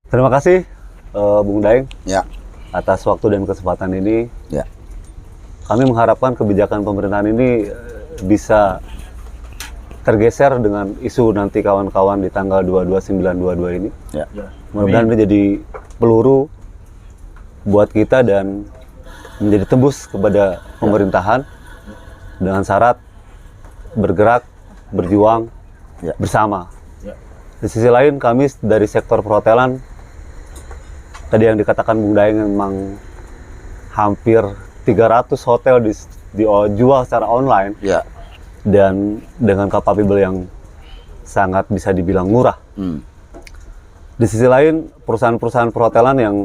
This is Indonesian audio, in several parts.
Terima kasih Bung Daeng Ya. atas waktu dan kesempatan ini. Ya. Kami mengharapkan kebijakan pemerintahan ini bisa tergeser dengan isu nanti kawan-kawan di tanggal 22/9/22 ini. Ya. Mudah-mudahan ini jadi peluru buat kita dan menjadi tembus kepada pemerintahan dengan syarat bergerak, berjuang bersama. Di sisi lain kami dari sektor perhotelan, tadi yang dikatakan Bung Daeng, memang hampir 300 hotel dijual secara online. Ya. Dan dengan kapabel yang sangat bisa dibilang murah. Di sisi lain, perusahaan-perusahaan perhotelan yang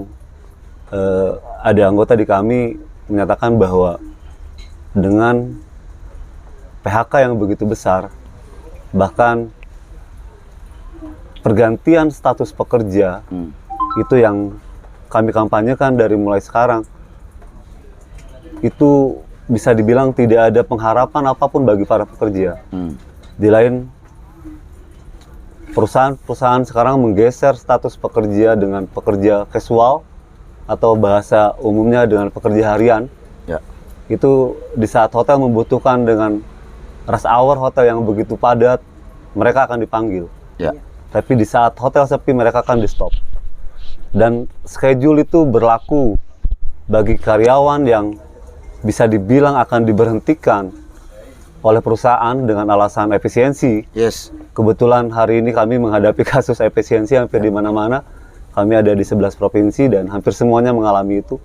ada anggota di kami menyatakan bahwa dengan PHK yang begitu besar, bahkan pergantian status pekerja, itu yang kami kampanyekan dari mulai sekarang, itu bisa dibilang tidak ada pengharapan apapun bagi para pekerja. Di lain, perusahaan-perusahaan sekarang menggeser status pekerja dengan pekerja casual atau bahasa umumnya dengan pekerja harian. Ya. Itu di saat hotel membutuhkan dengan rush hour hotel yang begitu padat, mereka akan dipanggil. Ya. Tapi di saat hotel sepi, mereka akan di-stop. Dan schedule itu berlaku bagi karyawan yang bisa dibilang akan diberhentikan oleh perusahaan dengan alasan efisiensi. Yes. Kebetulan hari ini kami menghadapi kasus efisiensi hampir di mana-mana. Kami ada di 11 provinsi dan hampir semuanya mengalami itu.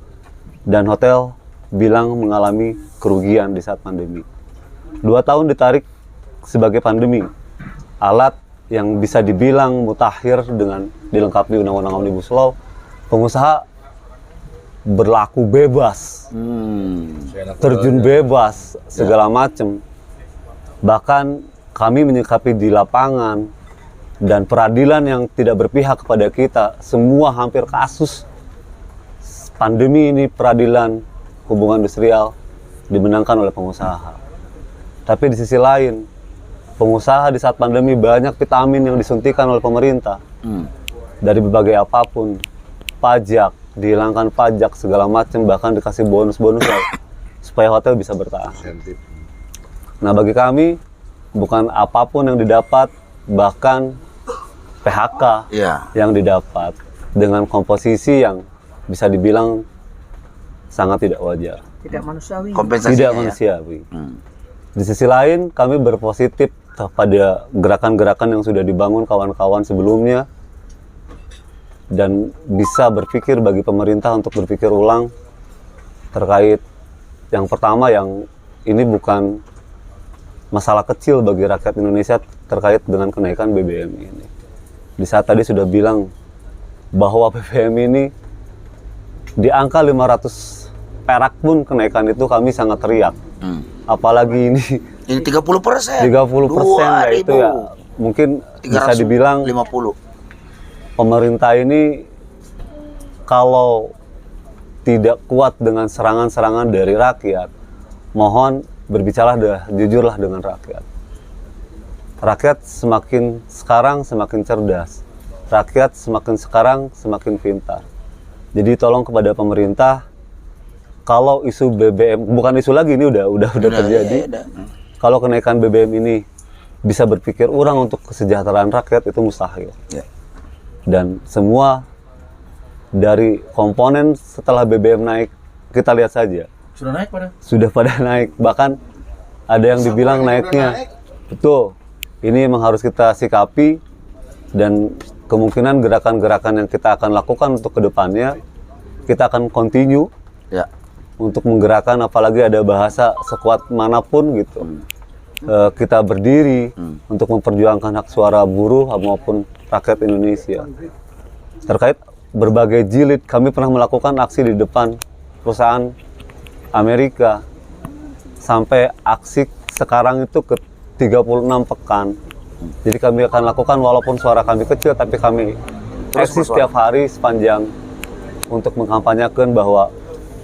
Dan hotel bilang mengalami kerugian di saat pandemi. 2 tahun ditarik sebagai pandemi. Alat yang bisa dibilang mutakhir dengan dilengkapi Undang-Undang Omnibus Law, pengusaha berlaku bebas, terjun bebas, segala macam. Bahkan kami menyikapi di lapangan dan peradilan yang tidak berpihak kepada kita, semua hampir kasus pandemi ini peradilan hubungan industrial dimenangkan oleh pengusaha. Tapi di sisi lain, pengusaha di saat pandemi banyak vitamin yang disuntikan oleh pemerintah dari berbagai apapun, pajak, dihilangkan pajak segala macam, bahkan dikasih bonus-bonus supaya hotel bisa bertahan. Nah, bagi kami bukan apapun yang didapat, bahkan PHK yang didapat dengan komposisi yang bisa dibilang sangat tidak wajar, tidak manusiawi. tidak manusiawi. Di sisi lain, kami berpositif pada gerakan-gerakan yang sudah dibangun kawan-kawan sebelumnya dan bisa berpikir bagi pemerintah untuk berpikir ulang terkait yang pertama, yang ini bukan masalah kecil bagi rakyat Indonesia terkait dengan kenaikan BBM ini. Di saat tadi sudah bilang bahwa BBM ini di angka 500 perak pun kenaikan itu kami sangat teriak. Apalagi ini 30%. 30% ya, itu ya mungkin bisa dibilang 50. Pemerintah ini kalau tidak kuat dengan serangan-serangan dari rakyat, mohon berbicara jujurlah dengan rakyat. Rakyat semakin sekarang semakin cerdas. Rakyat semakin sekarang semakin pintar. Jadi tolong kepada pemerintah, kalau isu BBM, bukan isu lagi, ini udah terjadi. Kalau kenaikan BBM ini bisa berpikir ulang untuk kesejahteraan rakyat, itu mustahil. Dan semua dari komponen setelah BBM naik, kita lihat saja. Sudah pada naik. Bahkan ada yang dibilang naiknya. Betul. Ini memang harus kita sikapi dan kemungkinan gerakan-gerakan yang kita akan lakukan untuk kedepannya, kita akan continue untuk menggerakkan, apalagi ada bahasa sekuat manapun gitu. Kita berdiri untuk memperjuangkan hak suara buruh maupun rakyat Indonesia. Terkait berbagai jilid, kami pernah melakukan aksi di depan perusahaan Amerika. Sampai aksi sekarang itu ke 36 pekan. Jadi kami akan lakukan walaupun suara kami kecil, tapi kami eksis setiap hari sepanjang untuk mengkampanyekan bahwa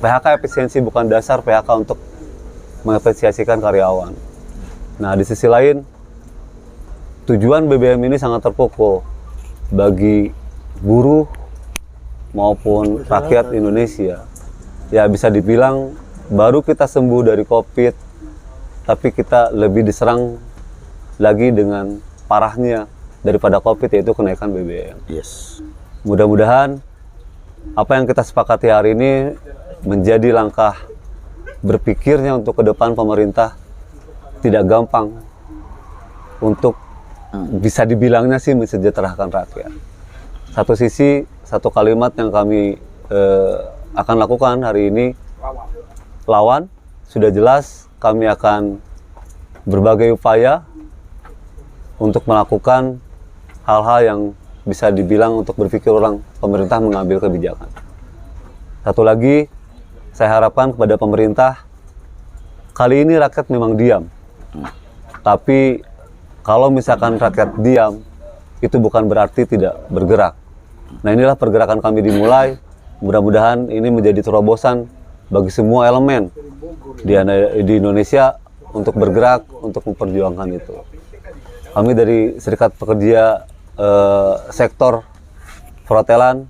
PHK efisiensi bukan dasar PHK untuk mengapresiasikan karyawan. Nah, di sisi lain, tujuan BBM ini sangat terpukul bagi buruh maupun rakyat Indonesia, ya bisa dibilang baru kita sembuh dari COVID, tapi kita lebih diserang lagi dengan parahnya daripada COVID, yaitu kenaikan BBM. Yes. Mudah-mudahan apa yang kita sepakati hari ini menjadi langkah berpikirnya untuk ke depan pemerintah tidak gampang untuk bisa dibilangnya sih mensejahterakan rakyat. Satu sisi, satu kalimat yang kami akan lakukan hari ini, lawan, sudah jelas kami akan berbagai upaya untuk melakukan hal-hal yang bisa dibilang untuk berpikir ulang pemerintah mengambil kebijakan. Satu lagi, saya harapkan kepada pemerintah, kali ini rakyat memang diam. Tapi kalau misalkan rakyat diam, itu bukan berarti tidak bergerak. Nah, inilah pergerakan kami dimulai. Mudah-mudahan ini menjadi terobosan bagi semua elemen di Indonesia untuk bergerak, untuk memperjuangkan itu. Kami dari Serikat Pekerja Sektor Perhotelan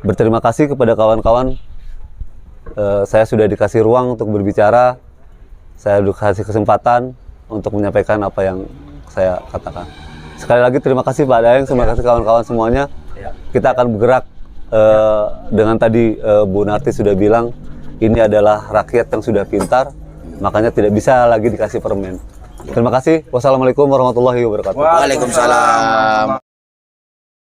berterima kasih kepada kawan-kawan. Saya sudah dikasih ruang untuk berbicara, saya dikasih kesempatan untuk menyampaikan apa yang saya katakan. Sekali lagi terima kasih Pak Daeng, terima kasih kawan-kawan semuanya. Kita akan bergerak dengan tadi Bu Narti sudah bilang, ini adalah rakyat yang sudah pintar, makanya tidak bisa lagi dikasih permen. Terima kasih. Wassalamualaikum warahmatullahi wabarakatuh. Waalaikumsalam.